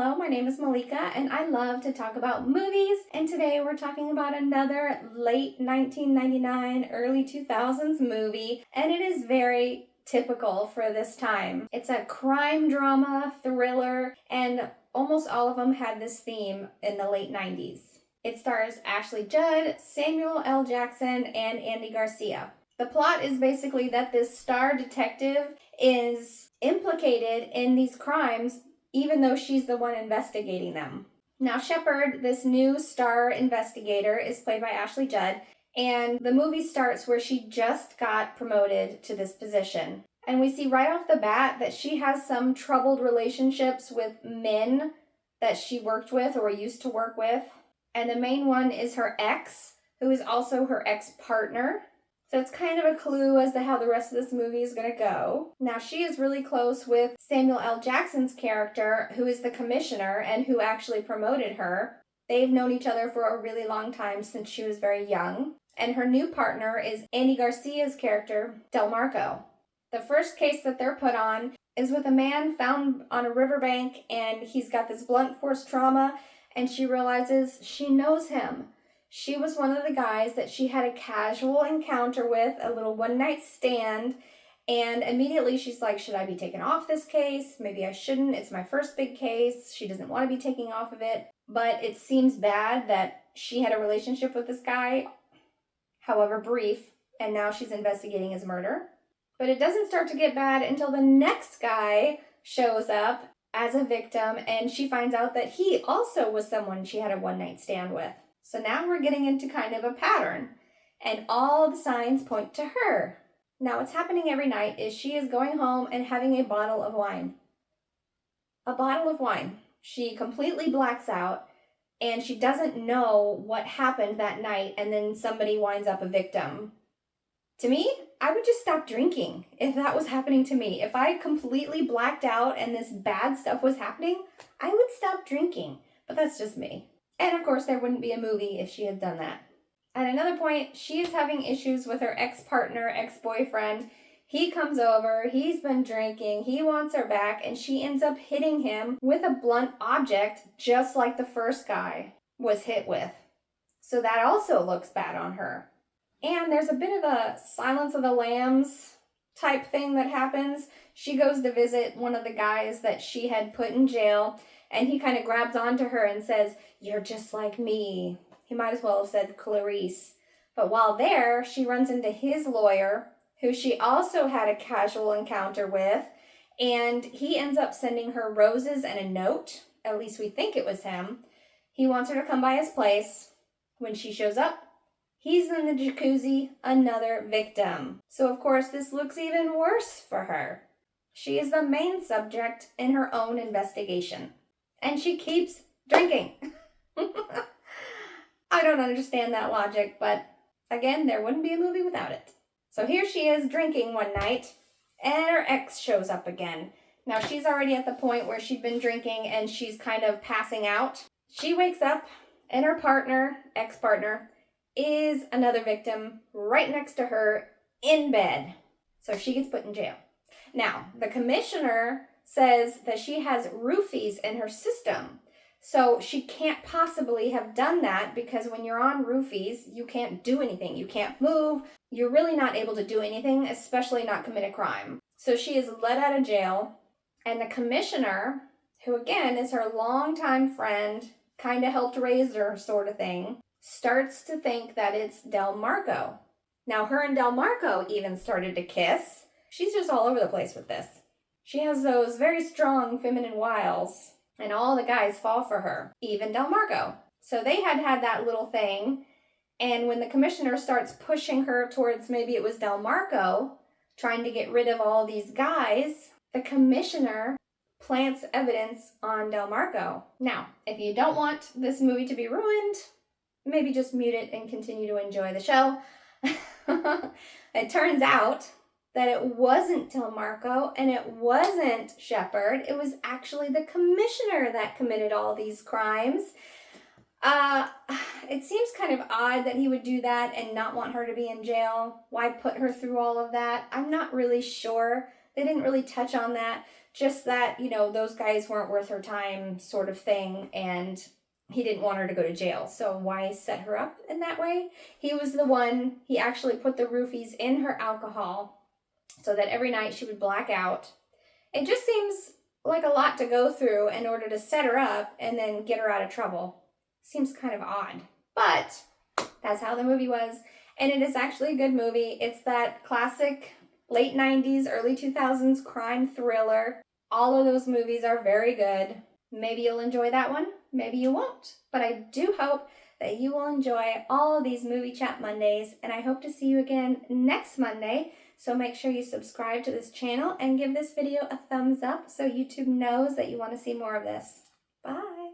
Hello, my name is Malika and I love to talk about movies, and today we're talking about another late 1999, early 2000s movie, and it is very typical for this time. It's a crime drama, thriller, and almost all of them had this theme in the late 90s. It stars Ashley Judd, Samuel L. Jackson, and Andy Garcia. The plot is basically that this star detective is implicated in these crimes even though she's the one investigating them. Now, Shepard, this new star investigator, is played by Ashley Judd, and the movie starts where she just got promoted to this position. And we see right off the bat that she has some troubled relationships with men that she worked with or used to work with. And the main one is her ex, who is also her ex-partner. So it's kind of a clue as to how the rest of this movie is going to go. Now, she is really close with Samuel L. Jackson's character, who is the commissioner and who actually promoted her. They've known each other for a really long time since she was very young. And her new partner is Andy Garcia's character, Del Marco. The first case that they're put on is with a man found on a riverbank, and he's got this blunt force trauma, and she realizes she knows him. She was one of the guys that she had a casual encounter with, a little one-night stand, and immediately she's like, should I be taken off this case? Maybe I shouldn't. It's my first big case. She doesn't want to be taking off of it, but it seems bad that she had a relationship with this guy, however brief, and now she's investigating his murder. But it doesn't start to get bad until the next guy shows up as a victim, and she finds out that he also was someone she had a one-night stand with. So now we're getting into kind of a pattern, and all the signs point to her. Now what's happening every night is she is going home and having a bottle of wine. A bottle of wine. She completely blacks out, and she doesn't know what happened that night, and then somebody winds up a victim. To me, I would just stop drinking if that was happening to me. If I completely blacked out and this bad stuff was happening, I would stop drinking. But that's just me. And of course, there wouldn't be a movie if she had done that. At another point, she is having issues with her ex-partner, ex-boyfriend. He comes over, he's been drinking, he wants her back, and she ends up hitting him with a blunt object, just like the first guy was hit with. So that also looks bad on her. And there's a bit of a Silence of the Lambs type thing that happens. She goes to visit one of the guys that she had put in jail, and he kind of grabs onto her and says, "You're just like me." He might as well have said Clarice. But while there, she runs into his lawyer, who she also had a casual encounter with, and he ends up sending her roses and a note. At least we think it was him. He wants her to come by his place. When she shows up, he's in the jacuzzi, another victim. So of course, this looks even worse for her. She is the main subject in her own investigation. And she keeps drinking. I don't understand that logic, but again, there wouldn't be a movie without it. So here she is drinking one night, and her ex shows up again. Now she's already at the point where she'd been drinking and she's kind of passing out. She wakes up, and her partner, ex-partner, is another victim right next to her in bed. So she gets put in jail. Now, the commissioner says that she has roofies in her system. So she can't possibly have done that because when you're on roofies, you can't do anything. You can't move. You're really not able to do anything, especially not commit a crime. So she is let out of jail, and the commissioner, who again is her longtime friend, kind of helped raise her sort of thing, starts to think that it's Del Marco. Now her and Del Marco even started to kiss. She's just all over the place with this. She has those very strong feminine wiles, and all the guys fall for her, even Del Marco. So they had that little thing, and when the commissioner starts pushing her towards, maybe it was Del Marco, trying to get rid of all these guys, the commissioner plants evidence on Del Marco. Now, if you don't want this movie to be ruined, maybe just mute it and continue to enjoy the show. It turns out that it wasn't Del Marco and it wasn't Shepard. It was actually the commissioner that committed all these crimes. It seems kind of odd that he would do that and not want her to be in jail. Why put her through all of that? I'm not really sure. They didn't really touch on that. just that, you know, those guys weren't worth her time sort of thing, and he didn't want her to go to jail. So why set her up in that way? He was the one, he actually put the roofies in her alcohol so that every night she would black out. It just seems like a lot to go through in order to set her up and then get her out of trouble. Seems kind of odd. But that's how the movie was. And it is actually a good movie. It's that classic late 90s, early 2000s crime thriller. All of those movies are very good. Maybe you'll enjoy that one. Maybe you won't. But I do hope that you will enjoy all of these Movie Chat Mondays. And I hope to see you again next Monday. So make sure you subscribe to this channel and give this video a thumbs up so YouTube knows that you want to see more of this. Bye.